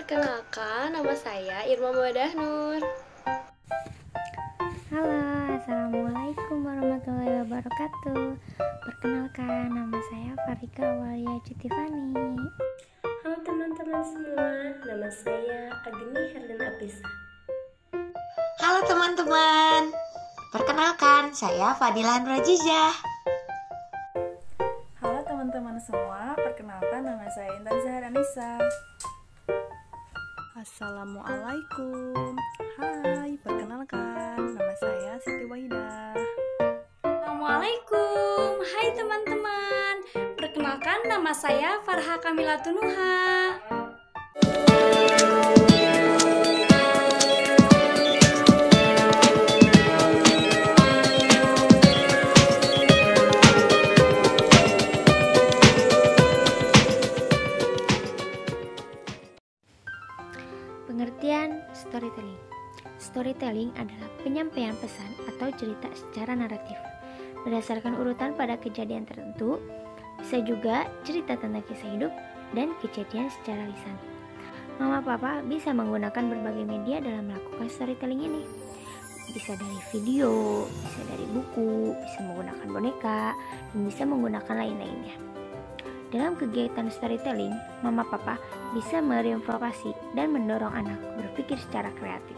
Perkenalkan, nama saya Irma Mawadah Nur. Halo, assalamualaikum warahmatullahi wabarakatuh. Perkenalkan, nama saya Farika Walia Cutifani. Halo teman-teman semua, nama saya Agni Herdan Apisa. Halo teman-teman, perkenalkan saya Fadilah Rajijah. Halo teman-teman semua, perkenalkan nama saya Intan Zahra Nisa. Assalamualaikum. Hai, perkenalkan nama saya Siti Waidah. Assalamualaikum. Hai teman-teman. Perkenalkan nama saya Farha Kamila Tunuha. Pengertian storytelling. Storytelling adalah penyampaian pesan atau cerita secara naratif berdasarkan urutan pada kejadian tertentu, bisa juga cerita tentang kisah hidup dan kejadian secara lisan. Mama Papa bisa menggunakan berbagai media dalam melakukan storytelling ini. Bisa dari video, bisa dari buku, bisa menggunakan boneka, dan bisa menggunakan lain-lainnya. Dalam kegiatan storytelling, Mama Papa bisa memprovokasi dan mendorong anak berpikir secara kreatif,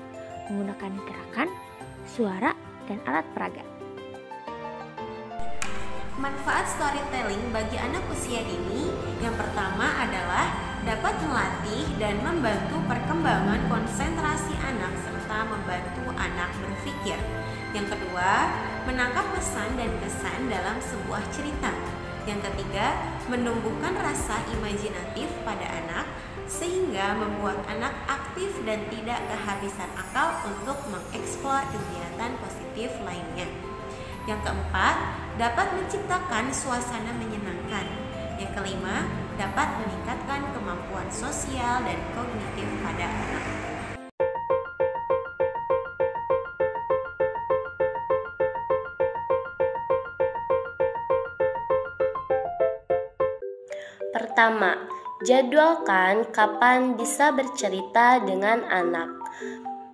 menggunakan gerakan, suara, dan alat peraga. Manfaat storytelling bagi anak usia dini yang pertama adalah dapat melatih dan membantu perkembangan konsentrasi anak serta membantu anak berpikir. Yang kedua, menangkap pesan dan kesan dalam sebuah cerita. Yang ketiga, menumbuhkan rasa imajinatif pada anak sehingga membuat anak aktif dan tidak kehabisan akal untuk mengeksplor kegiatan positif lainnya. Yang keempat, dapat menciptakan suasana menyenangkan. Yang kelima, dapat meningkatkan kemampuan sosial dan kognitif pada anak. Pertama, jadwalkan kapan bisa bercerita dengan anak.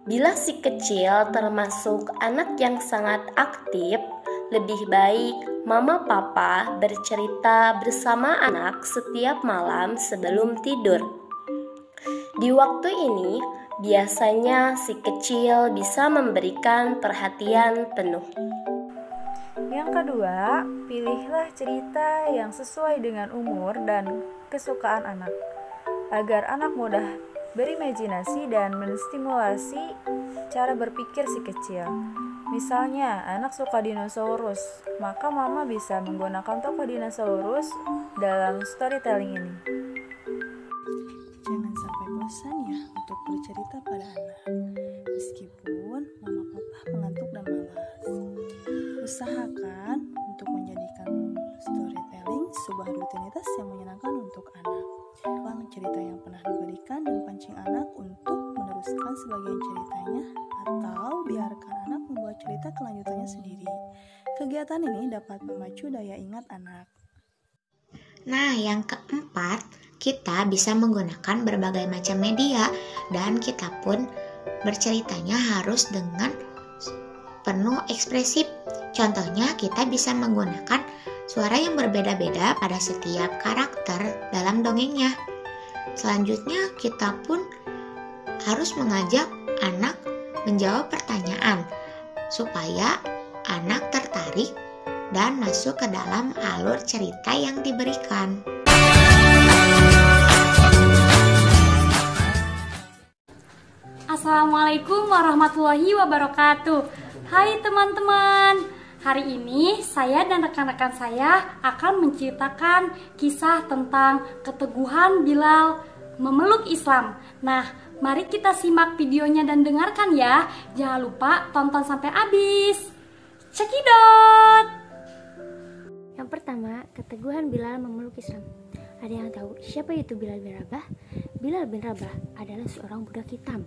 Bila si kecil termasuk anak yang sangat aktif, lebih baik Mama Papa bercerita bersama anak setiap malam sebelum tidur. Di waktu ini, biasanya si kecil bisa memberikan perhatian penuh. Yang kedua, pilihlah cerita yang sesuai dengan umur dan kesukaan anak, agar anak mudah berimajinasi dan menstimulasi cara berpikir si kecil. Misalnya, anak suka dinosaurus, maka mama bisa menggunakan tokoh dinosaurus dalam storytelling ini. Jangan sampai bosan ya untuk bercerita pada anak, meskipun mama papa mengantuk dan malas. Usahakan untuk menjadikan storytelling sebuah rutinitas yang menyenangkan untuk anak. Ulang cerita yang pernah diberikan dan pancing anak untuk meneruskan sebagian ceritanya, atau biarkan anak membuat cerita kelanjutannya sendiri. Kegiatan ini dapat memacu daya ingat anak. Nah, yang keempat, kita bisa menggunakan berbagai macam media dan kita pun berceritanya harus dengan penuh ekspresif. Contohnya, kita bisa menggunakan suara yang berbeda-beda pada setiap karakter dalam dongengnya. Selanjutnya, kita pun harus mengajak anak menjawab pertanyaan supaya anak tertarik dan masuk ke dalam alur cerita yang diberikan. Assalamualaikum warahmatullahi wabarakatuh. Hai teman-teman. Hari ini saya dan rekan-rekan saya akan menceritakan kisah tentang keteguhan Bilal memeluk Islam. Nah, mari kita simak videonya dan dengarkan ya. Jangan lupa tonton sampai habis. Cekidot. Yang pertama, keteguhan Bilal memeluk Islam. Ada yang tahu siapa itu Bilal bin Rabah? Bilal bin Rabah adalah seorang budak hitam.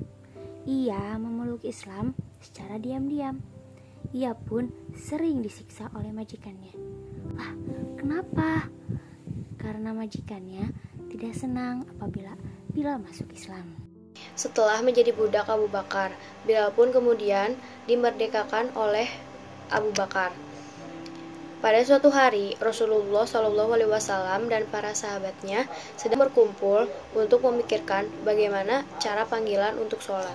Ia memeluk Islam secara diam-diam. Ia pun sering disiksa oleh majikannya. Kenapa? Karena majikannya tidak senang apabila Bilal masuk Islam. setelah menjadi budak Abu Bakar. Bilal pun kemudian dimerdekakan oleh Abu Bakar. Pada suatu hari, Rasulullah SAW dan para sahabatnya sedang berkumpul untuk memikirkan bagaimana cara panggilan untuk sholat.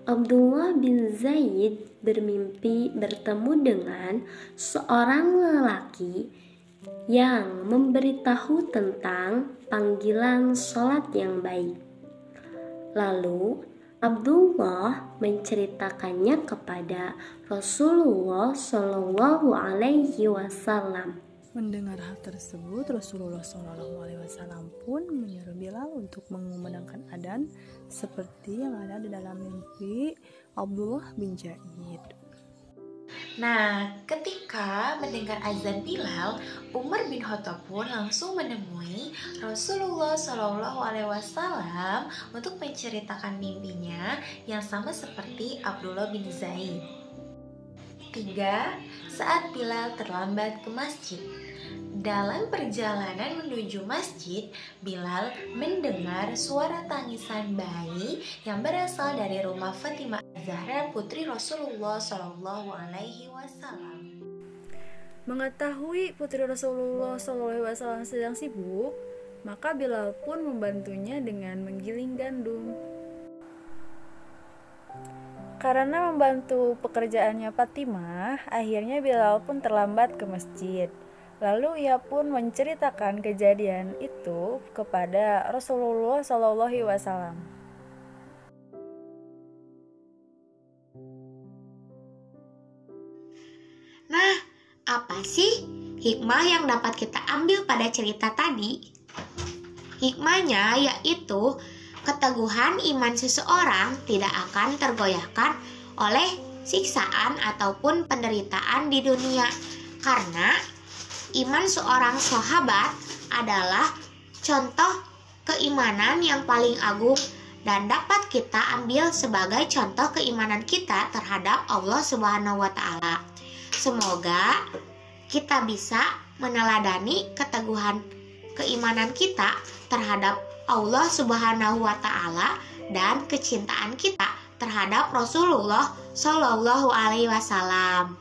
Abdullah bin Zaid bermimpi bertemu dengan seorang lelaki yang memberitahu tentang panggilan sholat yang baik. Lalu Abdullah menceritakannya kepada Rasulullah Shallallahu Alaihi Wasallam. Mendengar hal tersebut, Rasulullah SAW pun menyuruh Bilal untuk mengumandangkan adzan seperti yang ada di dalam mimpi Abdullah bin Zaid. Nah, ketika mendengar azan Bilal, Umar bin Khattab pun langsung menemui Rasulullah SAW untuk menceritakan mimpinya yang sama seperti Abdullah bin Zaid. 3. Saat Bilal terlambat ke masjid. Dalam perjalanan menuju masjid, Bilal mendengar suara tangisan bayi yang berasal dari rumah Fatimah Zahra putri Rasulullah Shallallahu Alaihi Wasallam. Mengetahui putri Rasulullah SAW sedang sibuk, maka Bilal pun membantunya dengan menggiling gandum. Karena membantu pekerjaannya Fatimah, akhirnya Bilal pun terlambat ke masjid. Lalu ia pun menceritakan kejadian itu kepada Rasulullah SAW. Nah, apa sih hikmah yang dapat kita ambil pada cerita tadi? Hikmahnya yaitu keteguhan iman seseorang tidak akan tergoyahkan oleh siksaan ataupun penderitaan di dunia, karena iman seorang sahabat adalah contoh keimanan yang paling agung dan dapat kita ambil sebagai contoh keimanan kita terhadap Allah Subhanahu wa Ta'ala. Semoga kita bisa meneladani keteguhan keimanan kita terhadap Allah Subhanahu wa Ta'ala dan kecintaan kita terhadap Rasulullah Shallallahu Alaihi Wasallam.